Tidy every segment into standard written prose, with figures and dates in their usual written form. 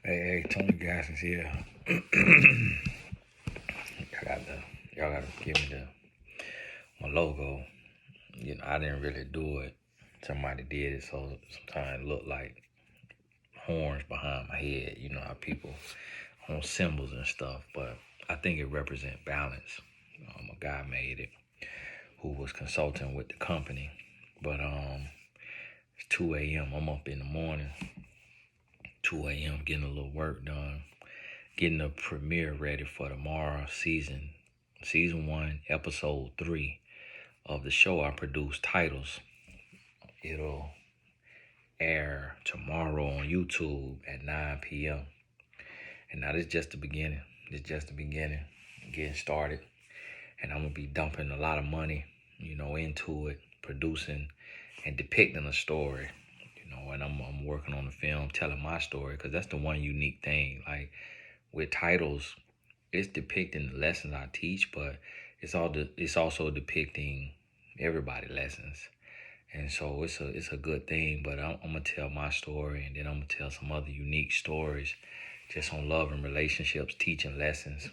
Hey, Tony Gasson's here. Y'all gotta give me my logo. I didn't really do it. Somebody did it, so sometimes it looked like horns behind my head. You know how people on symbols and stuff, but I think it represents balance. A guy made it who was consulting with the company, but it's 2 a.m. I'm up in the morning. 2 a.m. getting a little work done, getting the premiere ready for tomorrow season 1, episode 3 of the show I produced, Titles. It'll air tomorrow on YouTube at 9 p.m. And now this is just the beginning. Getting started. And I'm going to be dumping a lot of money, into it, producing and depicting a story. And I'm working on the film, telling my story, because that's the one unique thing. Like with Titles, it's depicting the lessons I teach, but it's also depicting everybody lessons. And so it's a good thing. But I'm gonna tell my story, and then I'm gonna tell some other unique stories just on love and relationships, teaching lessons.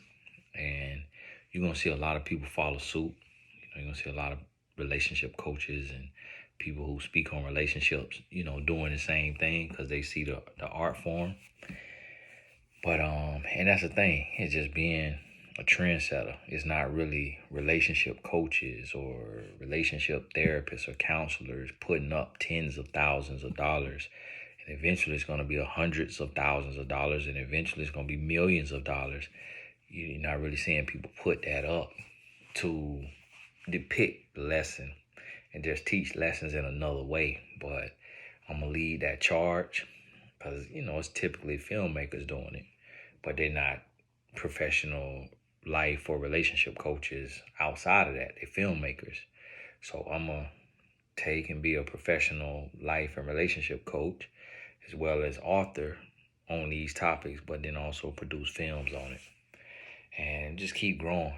And you're gonna see a lot of people follow suit. You're gonna see a lot of relationship coaches and people who speak on relationships, doing the same thing because they see the art form. But and that's the thing. It's just being a trendsetter. It's not really relationship coaches or relationship therapists or counselors putting up tens of thousands of dollars. And eventually it's going to be hundreds of thousands of dollars, and eventually it's going to be millions of dollars. You're not really seeing people put that up to depict the lesson and just teach lessons in another way. But I'm going to lead that charge because, it's typically filmmakers doing it, but they're not professional life or relationship coaches outside of that. They're filmmakers. So I'm going to take and be a professional life and relationship coach as well as author on these topics, but then also produce films on it. And just keep growing,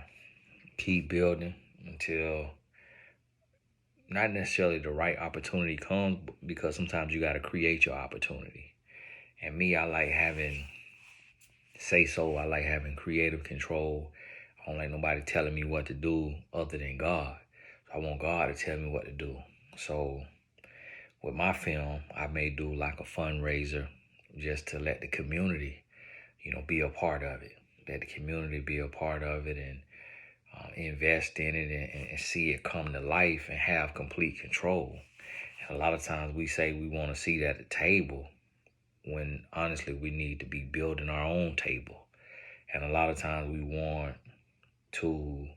keep building until not necessarily the right opportunity comes, because sometimes you got to create your opportunity. And me, I like having say-so. I like having creative control. I don't like nobody telling me what to do other than God. So I want God to tell me what to do. So with my film, I may do like a fundraiser just to let the community, be a part of it. Let the community be a part of it and invest in it and see it come to life and have complete control. And a lot of times we say we want to see that at the table when honestly we need to be building our own table. And a lot of times we want to,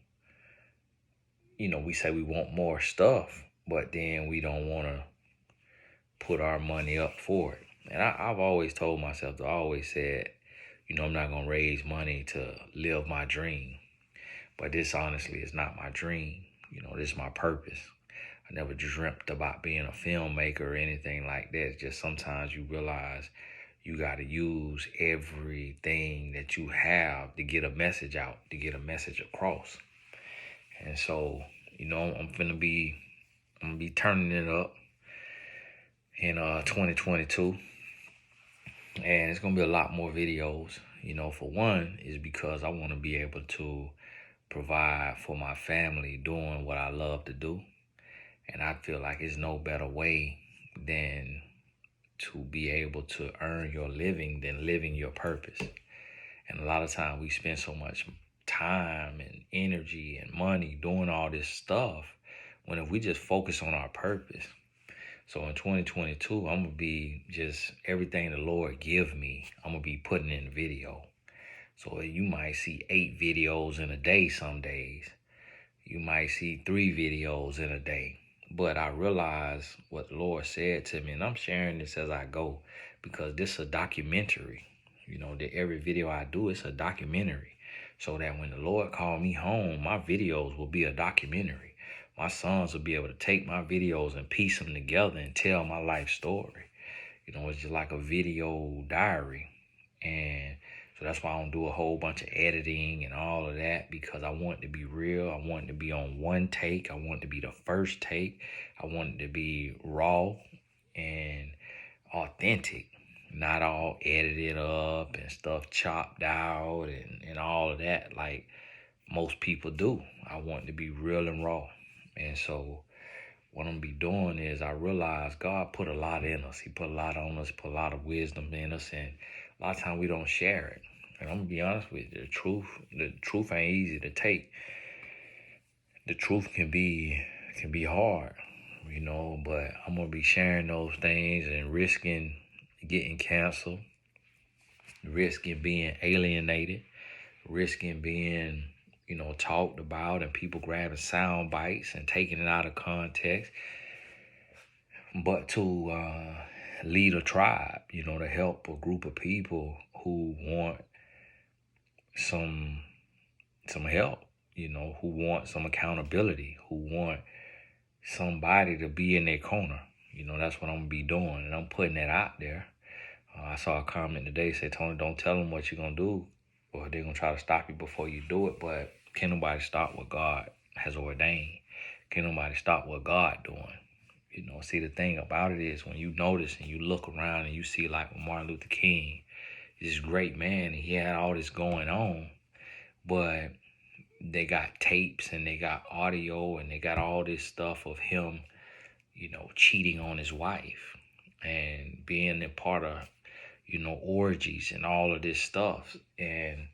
we say we want more stuff, but then we don't want to put our money up for it. And I've always told myself, I always said, I'm not going to raise money to live my dream. But this honestly is not my dream. This is my purpose. I never dreamt about being a filmmaker or anything like that. It's just sometimes you realize you got to use everything that you have to get a message out, to get a message across. And so, I'm gonna be turning it up in 2022. And it's gonna be a lot more videos. For one, is because I want to be able to provide for my family doing what I love to do. And I feel like it's no better way than to be able to earn your living than living your purpose. And a lot of times we spend so much time and energy and money doing all this stuff when if we just focus on our purpose. So in 2022, I'm going to be just everything the Lord give me, I'm going to be putting in the video. So you might see 8 videos in a day some days. You might see 3 videos in a day. But I realize what the Lord said to me, and I'm sharing this as I go because this is a documentary. That every video I do is a documentary. So that when the Lord called me home, my videos will be a documentary. My sons will be able to take my videos and piece them together and tell my life story. It's just like a video diary. And so that's why I don't do a whole bunch of editing and all of that, because I want it to be real. I want it to be on one take. I want it to be the first take. I want it to be raw and authentic. not all edited up and stuff chopped out and all of that like most people do. I want to be real and raw. And so what I'm gonna be doing is I realize God put a lot in us. He put a lot on us, put a lot of wisdom in us, and a lot of times we don't share it. And I'm gonna be honest with you, the truth ain't easy to take. The truth can be hard, but I'm gonna be sharing those things and risking getting canceled, risking being alienated, risking being, talked about and people grabbing sound bites and taking it out of context, but to lead a tribe, to help a group of people who want some help, who want some accountability, who want somebody to be in their corner. That's what I'm gonna be doing, and I'm putting that out there. I saw a comment today say, Tony, don't tell them what you're gonna do, or they're gonna try to stop you before you do it. But can nobody stop what God has ordained? Can nobody stop what God doing? See, the thing about it is when you notice and you look around and you see like Martin Luther King, this great man, and he had all this going on, but they got tapes and they got audio and they got all this stuff of him, cheating on his wife and being a part of, orgies and all of this stuff. And,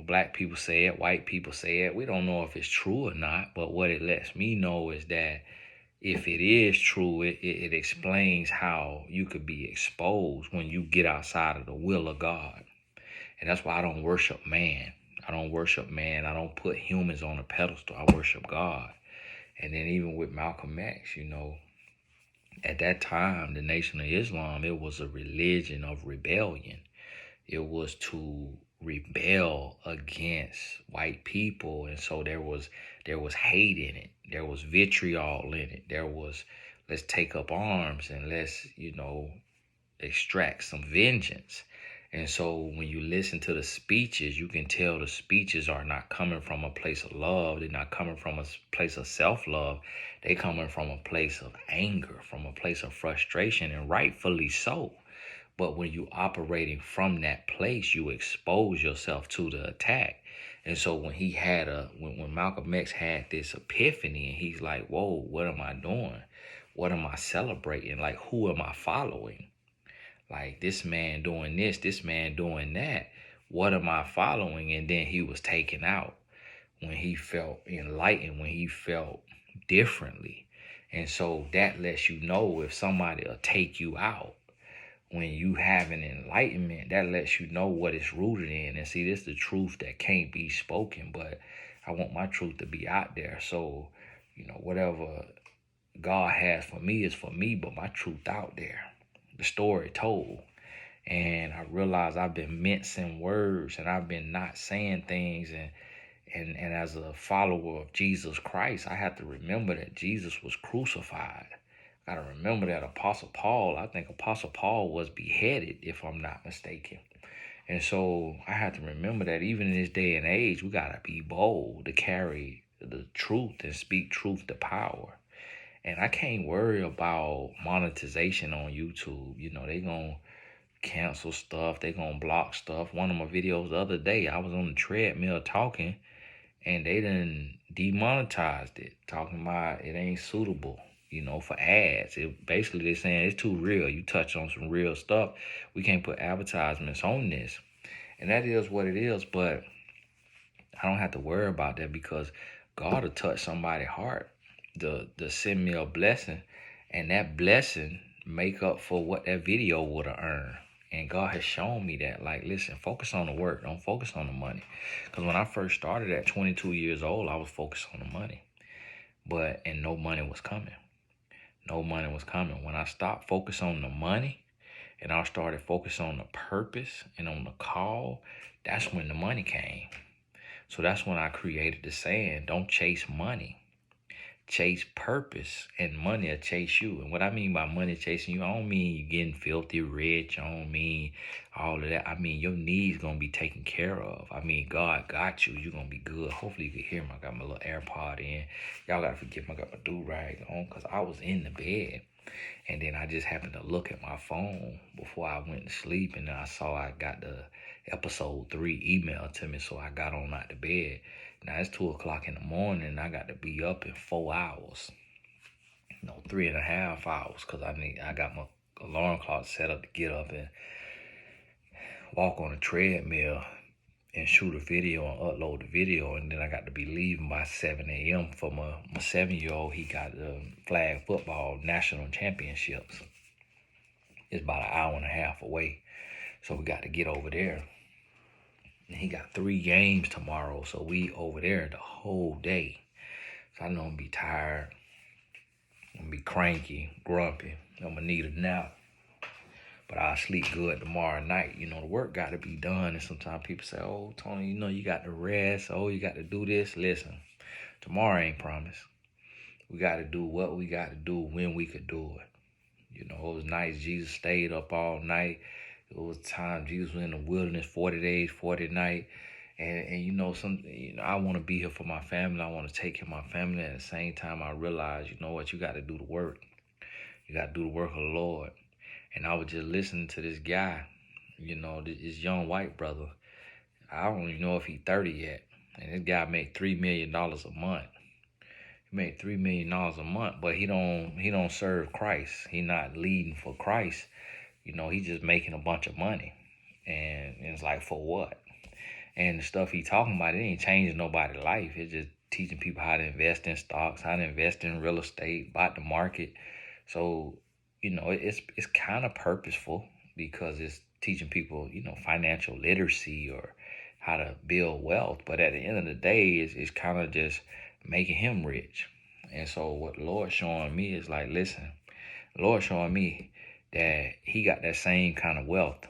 black people say it, white people say it. We don't know if it's true or not, but what it lets me know is that if it is true, it explains how you could be exposed when you get outside of the will of God. And that's why I don't worship man. I don't worship man. I don't put humans on a pedestal. I worship God. And then even with Malcolm X, at that time, the Nation of Islam, it was a religion of rebellion. It was to rebel against white people. And so there was hate in it. There was vitriol in it. There was, let's take up arms and let's, extract some vengeance. And so when you listen to the speeches, you can tell the speeches are not coming from a place of love. They're not coming from a place of self-love. They're coming from a place of anger, from a place of frustration, and rightfully so. But when you operating from that place, you expose yourself to the attack. And so when when Malcolm X had this epiphany and he's like, whoa, what am I doing? What am I celebrating? Like, who am I following? Like, this man doing this man doing that. What am I following? And then he was taken out when he felt enlightened, when he felt differently. And so that lets you know if somebody will take you out. When you have an enlightenment, that lets you know what it's rooted in. And see, this is the truth that can't be spoken, but I want my truth to be out there. So, whatever God has for me is for me, but my truth out there. The story told. And I realized I've been mincing words and I've been not saying things. And as a follower of Jesus Christ, I have to remember that Jesus was crucified. I gotta remember that I think Apostle Paul was beheaded, if I'm not mistaken. And so I have to remember that even in this day and age, we gotta be bold to carry the truth and speak truth to power. And I can't worry about monetization on YouTube. They gonna cancel stuff. They gonna block stuff. One of my videos the other day, I was on the treadmill talking, and they done demonetized it, talking about it ain't suitable, for ads. Basically, they're saying it's too real. You touch on some real stuff. We can't put advertisements on this. And that is what it is, but I don't have to worry about that because God will touch somebody's heart to send me a blessing, and that blessing make up for what that video would have earned. And God has shown me that, like, listen, focus on the work. Don't focus on the money. Because when I first started at 22 years old, I was focused on the money. And no money was coming. No money was coming. When I stopped focusing on the money and I started focusing on the purpose and on the call, that's when the money came. So that's when I created the saying, don't chase money. Chase purpose, and money will chase you. And what I mean by money chasing you, I don't mean you getting filthy rich. I don't mean all of that. I mean your needs gonna be taken care of. I mean God got you. You're gonna be good. Hopefully you can hear me. I got my little AirPod in. Y'all gotta forgive me. I got my do-rag on because I was in the bed And then I just happened to look at my phone before I went to sleep, and I saw I got the episode 3 email to me, so I got on out the bed. Now it's 2 o'clock in the morning, and I got to be up in 4 hours. 3.5 hours, because I got my alarm clock set up to get up and walk on a treadmill and shoot a video and upload the video, and then I got to be leaving by 7 a.m. for my 7-year-old. He got the flag football national championships. It's about an hour and a half away, so we got to get over there. And he got 3 games tomorrow, so we over there the whole day. So I know I'm gonna be tired, I'm gonna be cranky, grumpy, I'm gonna need a nap. But I'll sleep good tomorrow night. The work got to be done. And sometimes people say, oh, Tony, you got to rest. Oh, you got to do this. Listen, tomorrow ain't promised. We got to do what we got to do when we could do it. It was nice. Jesus stayed up all night. It was time Jesus was in the wilderness 40 days, 40 nights. And I want to be here for my family. I want to take care of my family. At the same time, I realize, you got to do the work. You got to do the work of the Lord. And I was just listening to this guy, this young white brother. I don't even know if he's 30 yet. And this guy made $3 million a month. He made $3 million a month, but he don't serve Christ. He not leading for Christ. He's just making a bunch of money. And it's like, for what? And the stuff he talking about, it ain't changing nobody's life. It's just teaching people how to invest in stocks, how to invest in real estate, about the market. So it's kind of purposeful because it's teaching people, financial literacy or how to build wealth. But at the end of the day, it's kind of just making him rich. And so what the Lord showing me is like, listen, the Lord showing me that he got that same kind of wealth,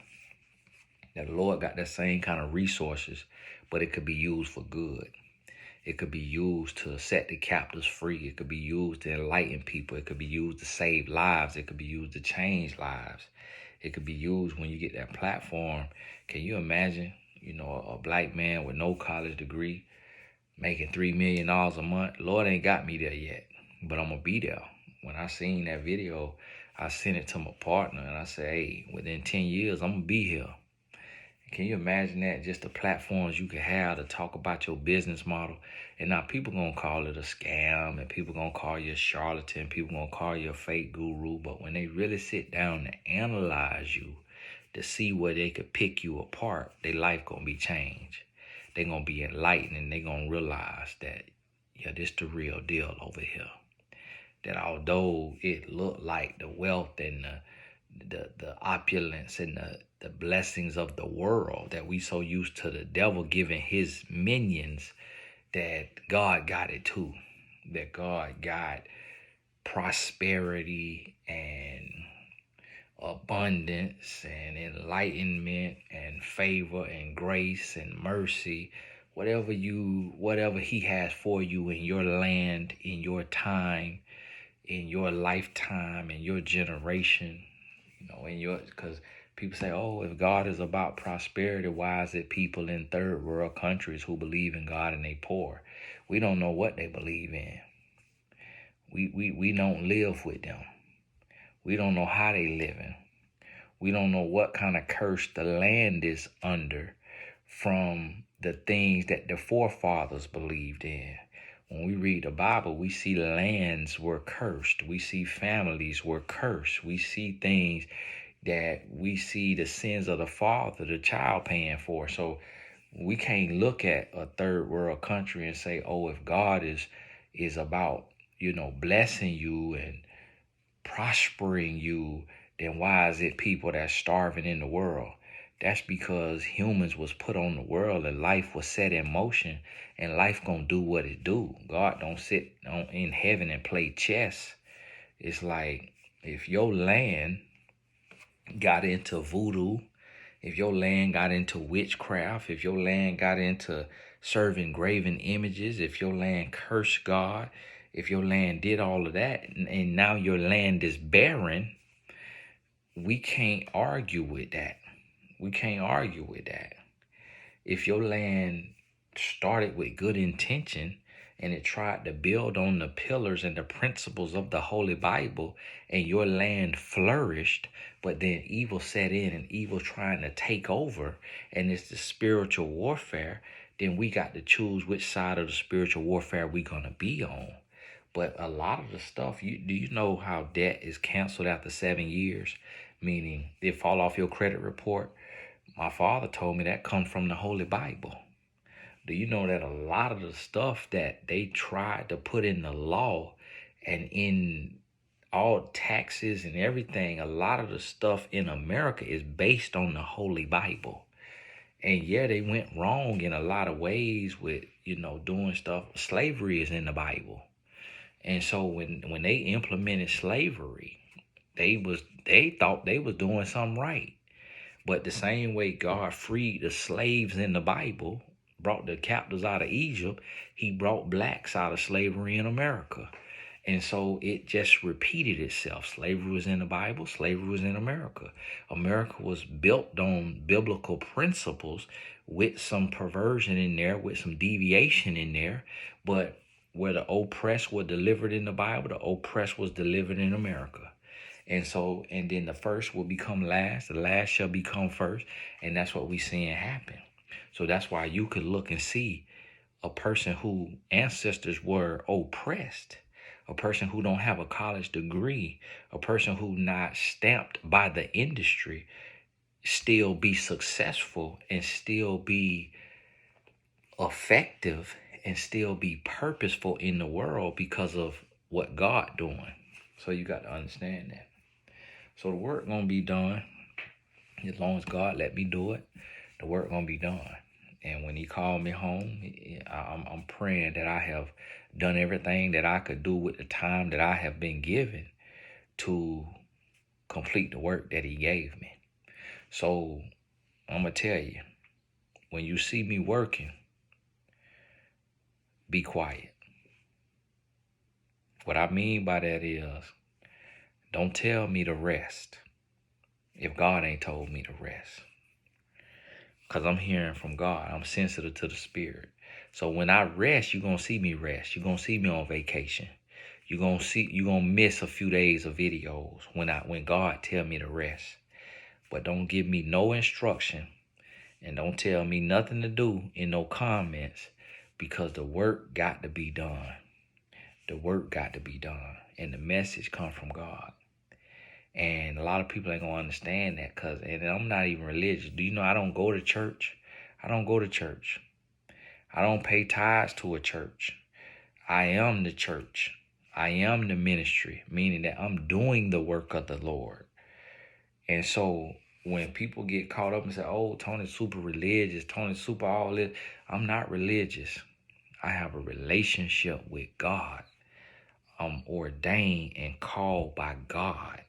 that the Lord got that same kind of resources, but it could be used for good. It could be used to set the captives free. It could be used to enlighten people. It could be used to save lives. It could be used to change lives. It could be used when you get that platform. Can you imagine, a black man with no college degree making $3 million a month? Lord ain't got me there yet, but I'm going to be there. When I seen that video, I sent it to my partner and I said, hey, within 10 years, I'm going to be here. Can you imagine that? Just the platforms you could have to talk about your business model. And now people going to call it a scam, and people going to call you a charlatan, people going to call you a fake guru. But when they really sit down to analyze you, to see where they could pick you apart, their life going to be changed. They're going to be enlightened, and they're going to realize that, this the real deal over here. That although it looked like the wealth and the opulence and the blessings of the world, that we so used to the devil giving his minions, that God got it too. That God got prosperity and abundance and enlightenment and favor and grace and mercy. Whatever he has for you in your land, in your time, in your lifetime, in your generation, because people say, oh, if God is about prosperity, why is it people in third world countries who believe in God and they poor? We don't know what they believe in. We don't live with them. We don't know how they living. We don't know what kind of curse the land is under from the things that the forefathers believed in. When we read the Bible, we see lands were cursed. We see families were cursed. We see things that we see the sins of the father, the child paying for. So we can't look at a third world country and say, oh, if God is about, blessing you and prospering you, then why is it people that's starving in the world? That's because humans was put on the world and life was set in motion, and life gonna do what it do. God don't sit in heaven and play chess. It's like if your land got into voodoo, if your land got into witchcraft, if your land got into serving graven images, if your land cursed God, if your land did all of that, and now your land is barren, we can't argue with that. We can't argue with that. If your land started with good intention and it tried to build on the pillars and the principles of the Holy Bible, and your land flourished, but then evil set in and evil trying to take over, and it's the spiritual warfare, then we got to choose which side of the spiritual warfare we gonna be on. But a lot of the stuff, do you know how debt is canceled after 7 years? Meaning it fall off your credit report. My father told me that comes from the Holy Bible. Do you know that a lot of the stuff that they tried to put in the law and in all taxes and everything, a lot of the stuff in America is based on the Holy Bible. And yeah, they went wrong in a lot of ways with, doing stuff. Slavery is in the Bible. And so when they implemented slavery, they thought they was doing something right. But the same way God freed the slaves in the Bible, brought the captives out of Egypt, he brought blacks out of slavery in America. And so it just repeated itself. Slavery was in the Bible, slavery was in America. America was built on biblical principles with some perversion in there, with some deviation in there. But where the oppressed were delivered in the Bible, the oppressed was delivered in America. And then the first will become last, the last shall become first, and that's what we seeing happen. So that's why you could look and see a person who ancestors were oppressed, a person who don't have a college degree, a person who not stamped by the industry, still be successful and still be effective and still be purposeful in the world because of what God doing. So you got to understand that. So the work gonna be done. As long as God let me do it, the work gonna be done. And when he called me home, I'm praying that I have done everything that I could do with the time that I have been given to complete the work that he gave me. So I'm gonna tell you, when you see me working, be quiet. What I mean by that is, don't tell me to rest if God ain't told me to rest. Because I'm hearing from God. I'm sensitive to the Spirit. So when I rest, you're going to see me rest. You're going to see me on vacation. You're going to miss a few days of videos when God tell me to rest. But don't give me no instruction and don't tell me nothing to do in no comments, because the work got to be done. The work got to be done. And the message come from God. And a lot of people ain't going to understand that, and I'm not even religious. Do you know I don't go to church? I don't go to church. I don't pay tithes to a church. I am the church. I am the ministry, meaning that I'm doing the work of the Lord. And so when people get caught up and say, oh, Tony's super religious, Tony's super all this, I'm not religious. I have a relationship with God. I'm ordained and called by God.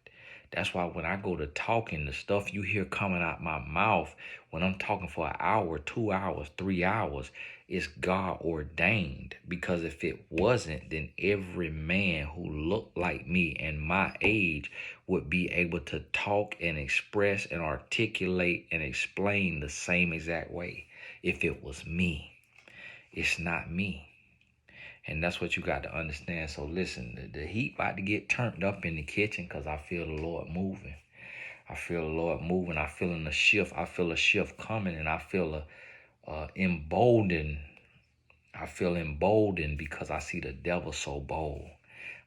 That's why when I go to talking, the stuff you hear coming out my mouth, when I'm talking for an hour, 2 hours, 3 hours, it's God ordained. Because if it wasn't, then every man who looked like me and my age would be able to talk and express and articulate and explain the same exact way if it was me. It's not me. And that's what you got to understand. So listen, the heat about to get turned up in the kitchen because I feel the Lord moving. I feel the Lord moving. I feel a shift. I feel a shift coming, and I feel emboldened. I feel emboldened because I see the devil so bold.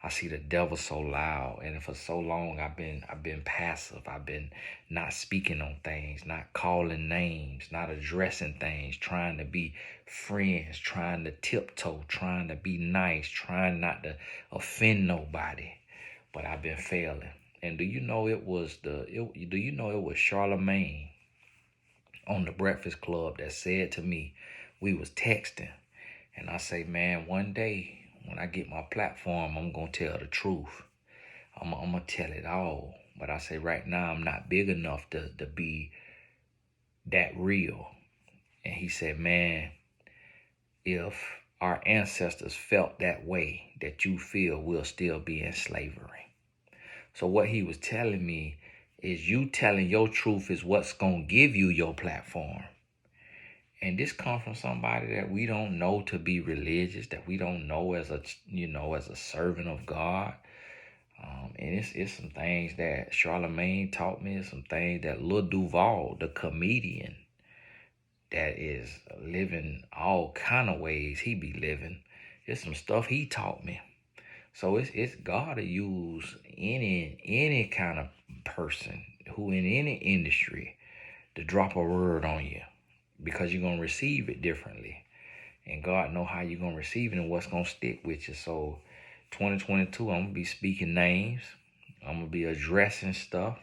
I see the devil so loud, and for so long I've been passive. I've been not speaking on things, not calling names, not addressing things, trying to be friends, trying to tiptoe, trying to be nice, trying not to offend nobody. But I've been failing. And do you know it was Charlemagne on the Breakfast Club that said to me, we was texting, and I say, man, one day when I get my platform, I'm going to tell the truth. I'm going to tell it all. But I say right now, I'm not big enough to be that real. And he said, man, if our ancestors felt that way that you feel, we'll still be in slavery. So what he was telling me is you telling your truth is what's going to give you your platform. And this comes from somebody that we don't know to be religious, that we don't know as a, as a servant of God. And it's some things that Charlemagne taught me, some things that Lil Duval, the comedian, that is living all kind of ways he be living. It's some stuff he taught me. So it's God to use any kind of person who in any industry to drop a word on you, because you're gonna receive it differently, and God know how you're gonna receive it and what's gonna stick with you. So 2022, I'm gonna be speaking names. I'm gonna be addressing stuff.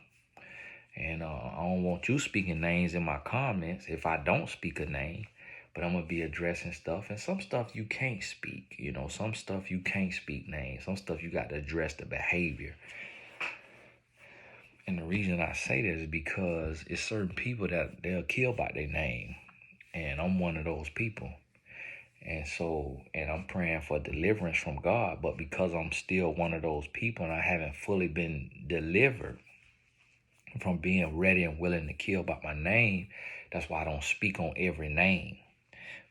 And I don't want you speaking names in my comments if I don't speak a name. But I'm going to be addressing stuff. And some stuff you can't speak. Some stuff you can't speak names. Some stuff you got to address the behavior. And the reason I say that is because it's certain people that they'll kill by their name. And I'm one of those people. And I'm praying for deliverance from God. But because I'm still one of those people and I haven't fully been delivered from being ready and willing to kill by my name, that's why I don't speak on every name,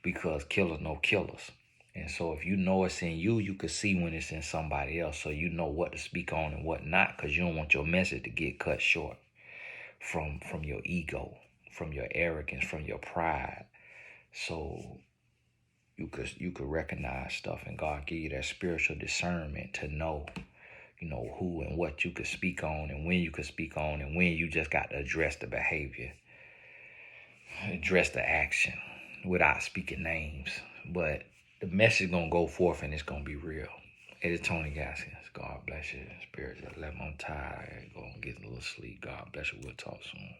because killers know killers. And so if you know it's in you, you can see when it's in somebody else, so you know what to speak on and what not, because you don't want your message to get cut short from your ego, from your arrogance, from your pride. So you could recognize stuff, and God give you that spiritual discernment to know who and what you could speak on and when you could speak on, and when you just got to address the behavior, address the action without speaking names. But the message gonna go forth and it's gonna be real. It is Tony Gaskins. God bless you. Spirit, just let me, I'm tired. I gotta go and get a little sleep. God bless you. We'll talk soon.